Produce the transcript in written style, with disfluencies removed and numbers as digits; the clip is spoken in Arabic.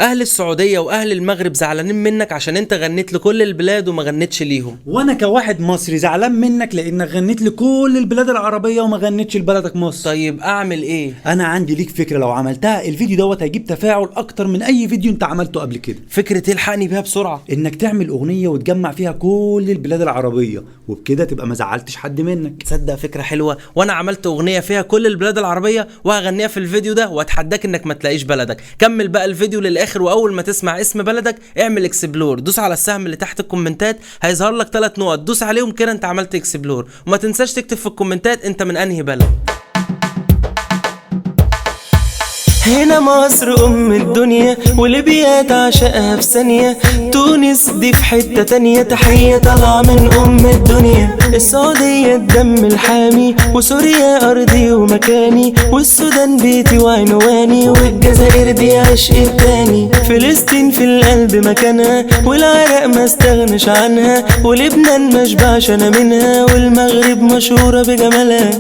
اهل السعودية واهل المغرب زعلانين منك عشان انت غنيت لكل البلاد وما غنيتش ليهم. وانا كواحد مصري زعلان منك لانك غنيت لكل البلاد العربية وما غنيتش لبلدك مصر. طيب اعمل ايه؟ انا عندي ليك فكرة، لو عملتها الفيديو دوت هيجيب تفاعل اكتر من اي فيديو انت عملته قبل كده. فكرة الحقني بيها بسرعة. انك تعمل اغنية وتجمع فيها كل البلاد العربية، وبكده تبقى ما زعلتش حد منك. تصدق فكرة حلوة، وانا عملت اغنية فيها كل البلاد العربية وهغنيها في الفيديو ده، واتحداك انك ما تلاقيش بلدك. كمل بقى الفيديو للاخر، واول ما تسمع اسم بلدك اعمل اكسبلور، دوس على السهم اللي تحت الكومنتات هيظهر لك 3 نقط، دوس عليهم كده انت عملت اكسبلور. وما تنساش تكتب في الكومنتات انت من انهي بلد. هنا مصر أم الدنيا وليبيا تعشقها في ثانية، تونس دي في حتة تانية، تحية طالعة من أم الدنيا. السعودية الدم الحامي، وسوريا أرضي ومكاني، والسودان بيتي وعنواني، والجزائر دي عشق التاني. فلسطين في القلب مكانها، والعراق ما استغنش عنها، ولبنان مشبعش أنا منها، والمغرب مشهورة بجمالها.